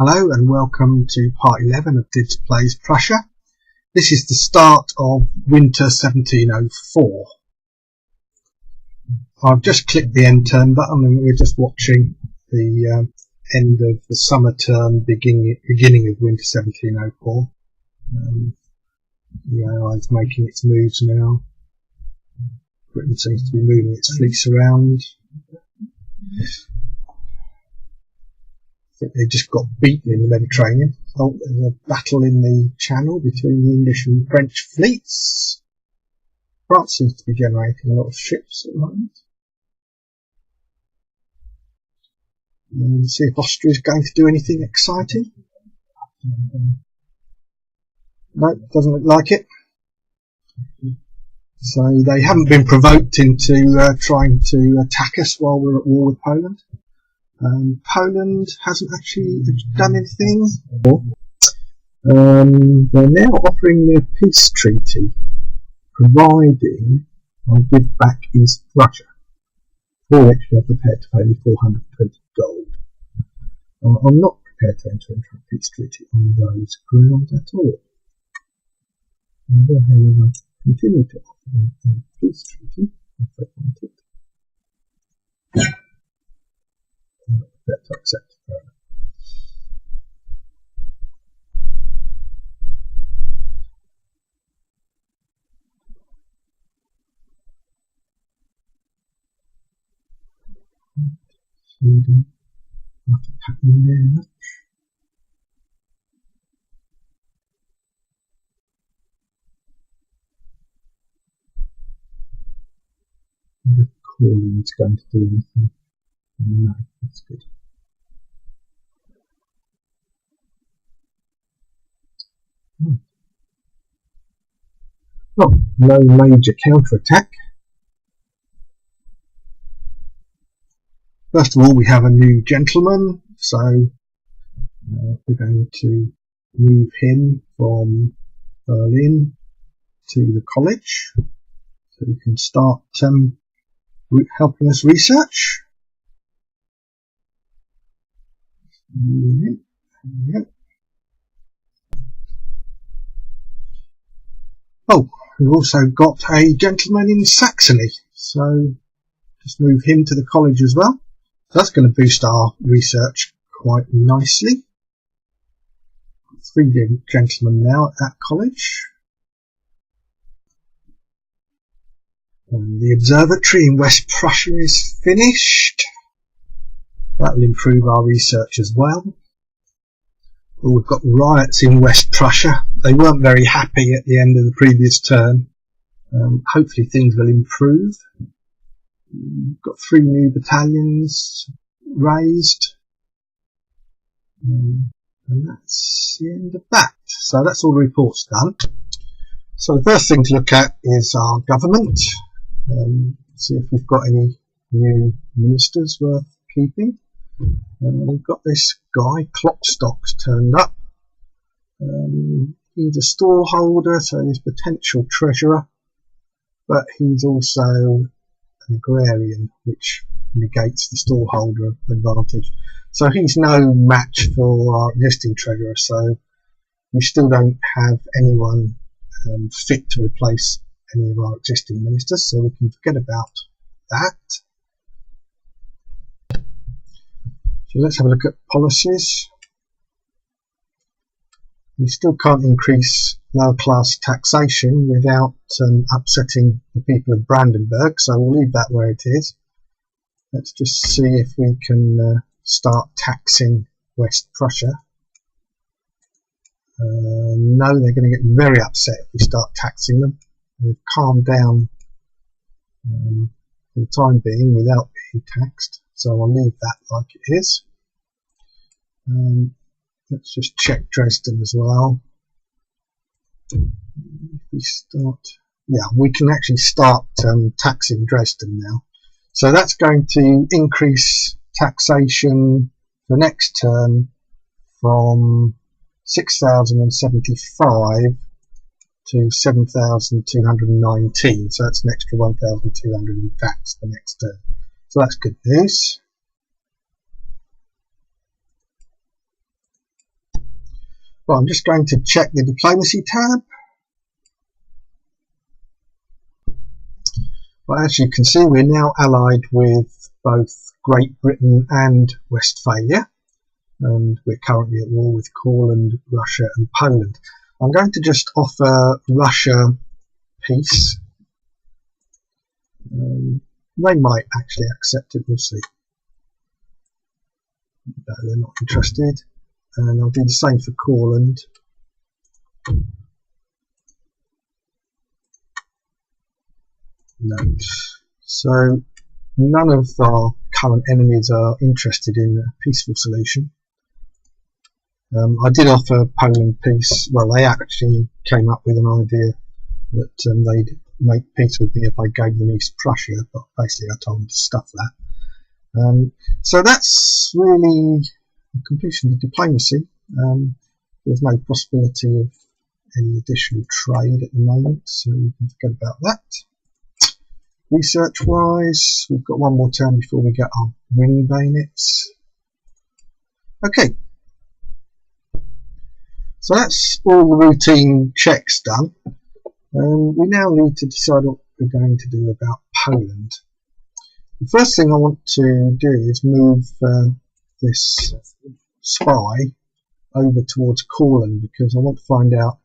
Hello and welcome to part 11 of Didz Plays Prussia. This is the start of winter 1704. I've just clicked the end turn button and we're just watching the end of the summer turn, beginning of winter 1704. The Allies making its moves now. Britain seems to be moving its fleets around. They just got beaten in the Mediterranean. Oh, there's a battle in the Channel between the English and French fleets. France seems to be generating a lot of ships at the moment. And see if Austria is going to do anything exciting. No, doesn't look like it. So they haven't been provoked into trying to attack us while we're at war with Poland. Poland hasn't actually done anything. They're now offering me a peace treaty, providing I give back East Prussia, for which they're prepared to pay me 420 gold. I'm not prepared to enter into a peace treaty on those grounds at all. I will, however, continue to offer them a peace treaty if they want it. To accept. Sweden, nothing happening there much. The calling is going to do anything. No, that's good. Oh, no major counterattack. First of all, we have a new gentleman, so we're going to move him from Berlin to the college, so we can start helping us research. Yep. Oh, we've also got a gentleman in Saxony, so just move him to the college as well. So that's going to boost our research quite nicely. 3 gentlemen now at that college. And the observatory in West Prussia is finished. That will improve our research as well. Well, we've got riots in West Prussia. They weren't very happy at the end of the previous turn. Hopefully things will improve. We've got 3 new battalions raised. And that's the end of that. So that's all the reports done. So the first thing to look at is our government. See if we've got any new ministers worth keeping. We've got this guy, Clockstock's turned up. He's a storeholder, so he's potential treasurer, but he's also an agrarian, which negates the storeholder advantage. So he's no match for our existing treasurer, so we still don't have anyone fit to replace any of our existing ministers, so we can forget about that. So let's have a look at policies. We still can't increase lower class taxation without upsetting the people of Brandenburg, so we'll leave that where it is. Let's just see if we can start taxing West Prussia. know they're going to get very upset if we start taxing them. They've calmed down for the time being without being taxed, so I'll leave that like it is. Let's just check Dresden as well. If we start, yeah, we can actually start taxing Dresden now. So that's going to increase taxation for next term from 6,075 to 7,219. So that's an extra 1,200 in tax for next term. So that's good news. Well, I'm just going to check the diplomacy tab. Well, as you can see, we're now allied with both Great Britain and Westphalia, and we're currently at war with Courland, Russia and Poland. I'm going to just offer Russia peace. They might actually accept it, we'll see. No, they're not interested. And I'll do the same for Courland. No. So none of our current enemies are interested in a peaceful solution. I did offer Poland peace. Well, they actually came up with an idea that they'd make peace with me if I gave them East Prussia, but basically I told them to stuff that. So that's really the completion of diplomacy. There's no possibility of any additional trade at the moment, so we can forget about that. Research wise, we've got one more turn before we get our ring bayonets. Okay, so that's all the routine checks done. We now need to decide what we're going to do about Poland. The first thing I want to do is move this spy over towards Courland, because I want to find out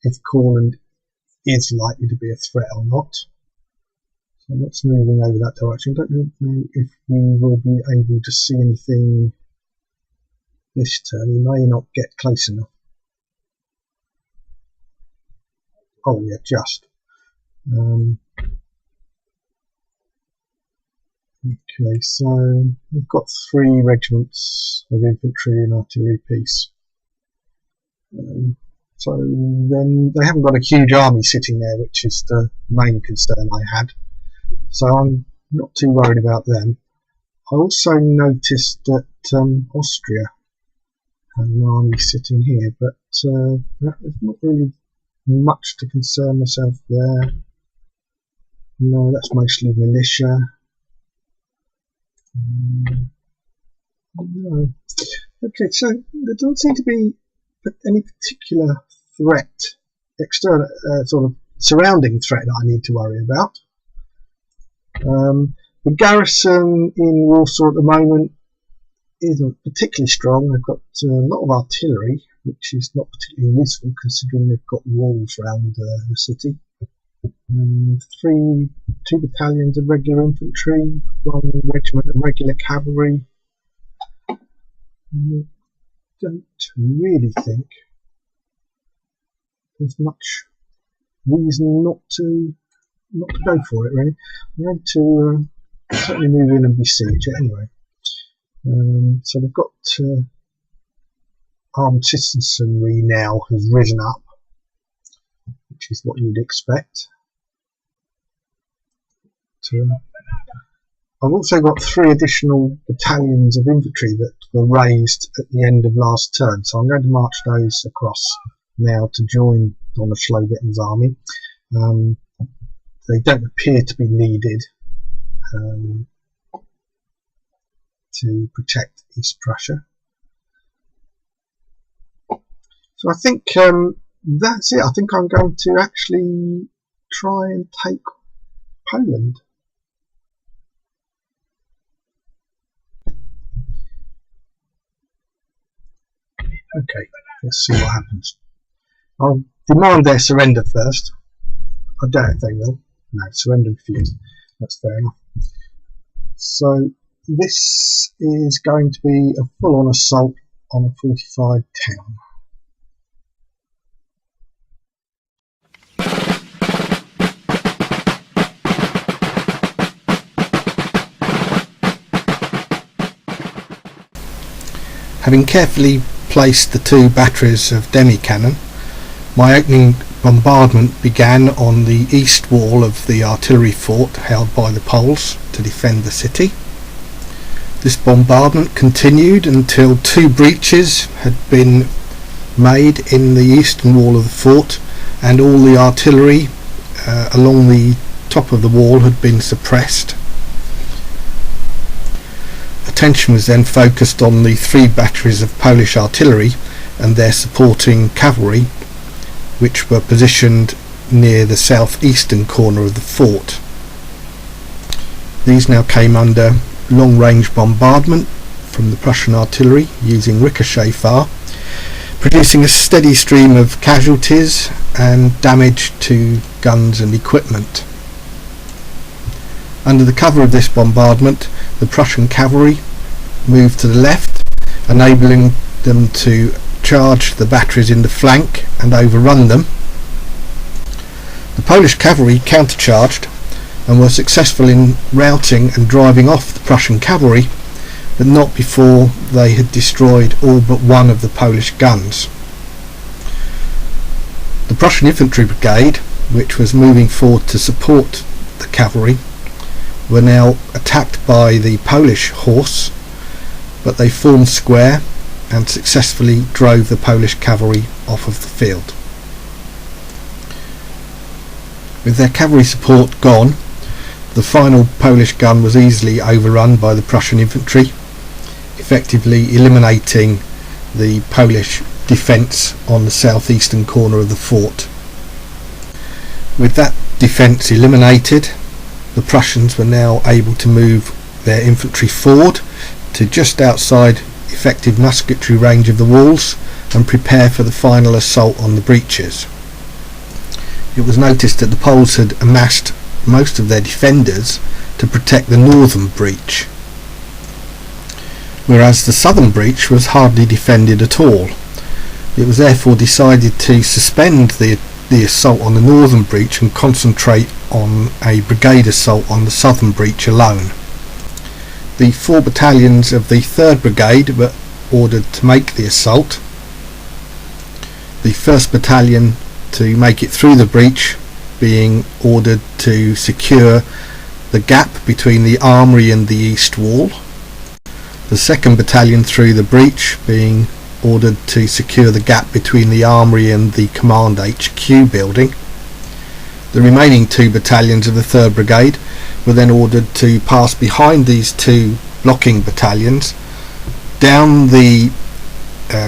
if Courland is likely to be a threat or not. So let's moving over that direction. I don't know if we will be able to see anything this turn. We may not get close enough. Oh yeah, just. Okay, so we've got 3 regiments of infantry and artillery piece. So then they haven't got a huge army sitting there, which is the main concern I had. So I'm not too worried about them. I also noticed that Austria had an army sitting here, but there's not really much to concern myself there. No, that's mostly militia. No. Okay, so there doesn't seem to be any particular threat, external sort of surrounding threat that I need to worry about. The garrison in Warsaw at the moment isn't particularly strong. They've got a lot of artillery, which is not particularly useful considering they've got walls around the city. 2 battalions of regular infantry, 1 regiment of regular cavalry. I don't really think there's much reason not to go for it, really. I'm going to certainly move in and besiege it anyway. So they've got armed citizenry now has risen up, which is what you'd expect. I've also got 3 additional battalions of infantry that were raised at the end of last turn, so I'm going to march those across now to join Dohna Schlobitten's army. They don't appear to be needed to protect East Prussia. So I think that's it. I think I'm going to actually try and take Poland. Okay, let's see what happens. I'll demand their surrender first. I doubt if they will. No, surrender refused. That's fair enough. So this is going to be a full-on assault on a fortified town. Having carefully placed the 2 batteries of demi-cannon, my opening bombardment began on the east wall of the artillery fort held by the Poles to defend the city. This bombardment continued until 2 breaches had been made in the eastern wall of the fort, and all the artillery along the top of the wall had been suppressed. Attention was then focused on the 3 batteries of Polish artillery and their supporting cavalry, which were positioned near the southeastern corner of the fort. These now came under long-range bombardment from the Prussian artillery using ricochet fire, producing a steady stream of casualties and damage to guns and equipment. Under the cover of this bombardment, the Prussian cavalry moved to the left, enabling them to charge the batteries in the flank and overrun them. The Polish cavalry countercharged and were successful in routing and driving off the Prussian cavalry, but not before they had destroyed all but one of the Polish guns. The Prussian infantry brigade, which was moving forward to support the cavalry, were now attacked by the Polish horse, but they formed square and successfully drove the Polish cavalry off of the field. With their cavalry support gone, the final Polish gun was easily overrun by the Prussian infantry, effectively eliminating the Polish defence on the southeastern corner of the fort. With that defence eliminated, the Prussians were now able to move their infantry forward to just outside effective musketry range of the walls and prepare for the final assault on the breaches. It was noticed that the Poles had amassed most of their defenders to protect the northern breach, whereas the southern breach was hardly defended at all. It was therefore decided to suspend the assault on the northern breach and concentrate on a brigade assault on the southern breach alone. The 4 battalions of the 3rd Brigade were ordered to make the assault. The 1st Battalion to make it through the breach being ordered to secure the gap between the armoury and the east wall. The 2nd Battalion through the breach being ordered to secure the gap between the armoury and the Command HQ building. The remaining 2 battalions of the 3rd Brigade were then ordered to pass behind these 2 blocking battalions down the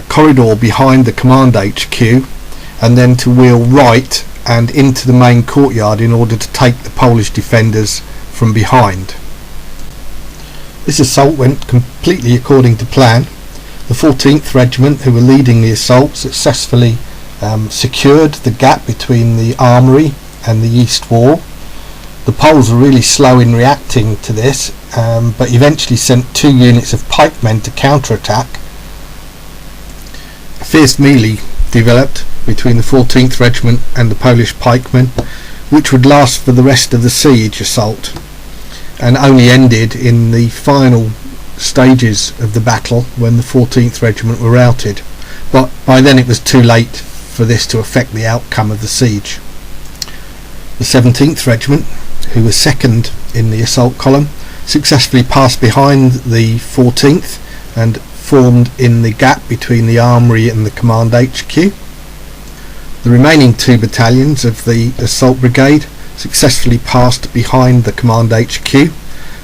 corridor behind the Command HQ, and then to wheel right and into the main courtyard in order to take the Polish defenders from behind. This assault went completely according to plan. The 14th Regiment, who were leading the assault, successfully secured the gap between the armoury and the east wall. The Poles were really slow in reacting to this, but eventually sent 2 units of pikemen to counter-attack. A fierce melee developed between the 14th Regiment and the Polish pikemen, which would last for the rest of the siege assault, and only ended in the final stages of the battle when the 14th Regiment were routed. But by then it was too late for this to affect the outcome of the siege. The 17th Regiment, who was second in the assault column, successfully passed behind the 14th and formed in the gap between the armoury and the Command HQ. The remaining 2 battalions of the assault brigade successfully passed behind the Command HQ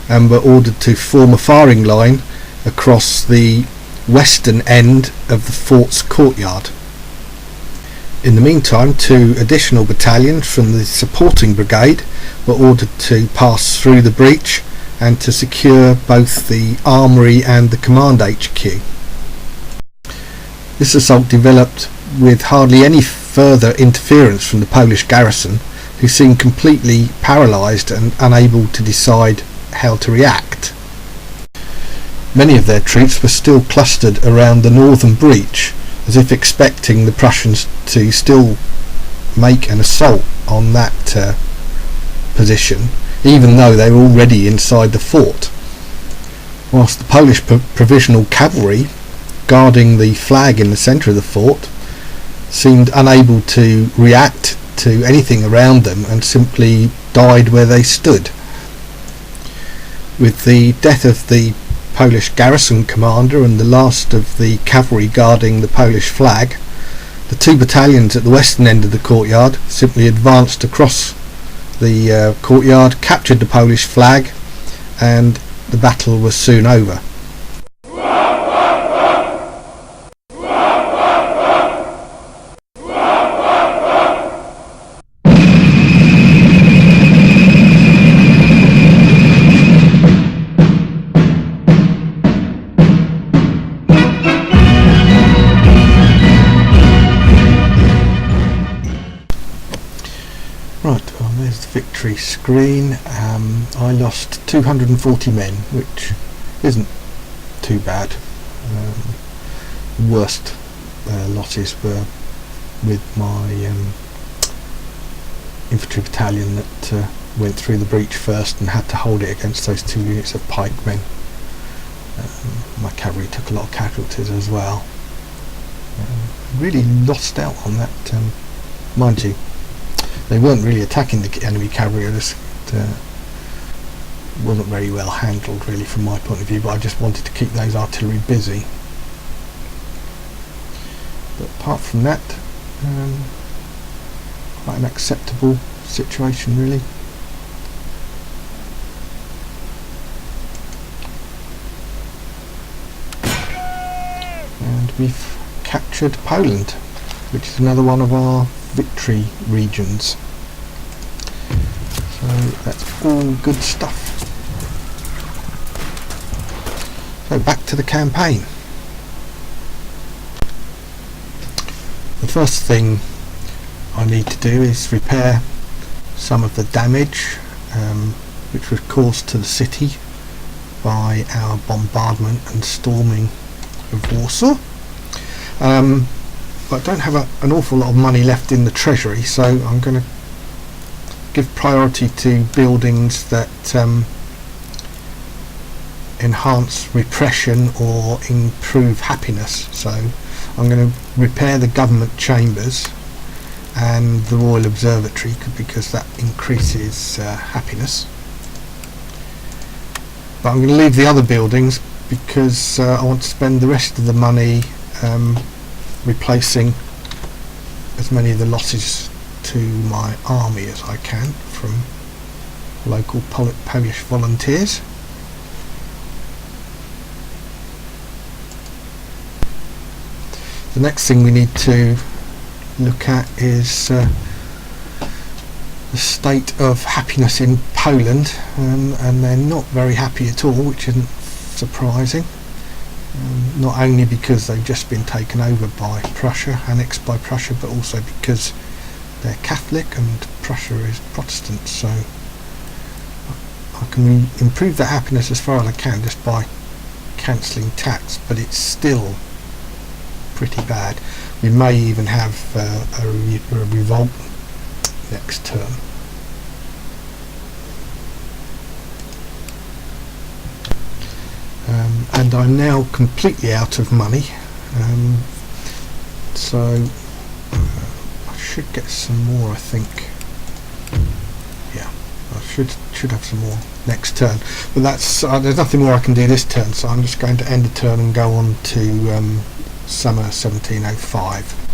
and were ordered to form a firing line across the western end of the fort's courtyard. In the meantime, 2 additional battalions from the supporting brigade were ordered to pass through the breach and to secure both the armoury and the Command HQ. This assault developed with hardly any further interference from the Polish garrison, who seemed completely paralysed and unable to decide how to react. Many of their troops were still clustered around the northern breach, as if expecting the Prussians to still make an assault on that position, even though they were already inside the fort. Whilst the Polish provisional cavalry guarding the flag in the centre of the fort seemed unable to react to anything around them and simply died where they stood. With the death of the Polish garrison commander and the last of the cavalry guarding the Polish flag, the 2 battalions at the western end of the courtyard simply advanced across the courtyard, captured the Polish flag, and the battle was soon over. Right, well, there's the victory screen. I lost 240 men, which isn't too bad. Worst losses were with my infantry battalion that went through the breach first and had to hold it against those 2 units of pikemen. My cavalry took a lot of casualties as well. Really lost out on that, mind you. They weren't really attacking the enemy cavalry, it wasn't very well handled really from my point of view, but I just wanted to keep those artillery busy. But apart from that, quite an acceptable situation really. And we've captured Poland, which is another one of our victory regions. So that's all good stuff. So back to the campaign. The first thing I need to do is repair some of the damage which was caused to the city by our bombardment and storming of Warsaw. But I don't have an awful lot of money left in the treasury, so I'm going to give priority to buildings that enhance repression or improve happiness. So I'm going to repair the government chambers and the Royal Observatory because that increases happiness. But I'm going to leave the other buildings because I want to spend the rest of the money replacing as many of the losses to my army as I can from local Polish volunteers. The next thing we need to look at is the state of happiness in Poland, and they're not very happy at all, which isn't surprising. Not only because they've just been taken over by Prussia, annexed by Prussia, but also because they're Catholic and Prussia is Protestant. So I can improve that happiness as far as I can just by cancelling tax, but it's still pretty bad. We may even have a revolt next term. And I'm now completely out of money, so I should get some more, I think. Yeah, I should have some more next turn, but that's there's nothing more I can do this turn, so I'm just going to end the turn and go on to summer 1705.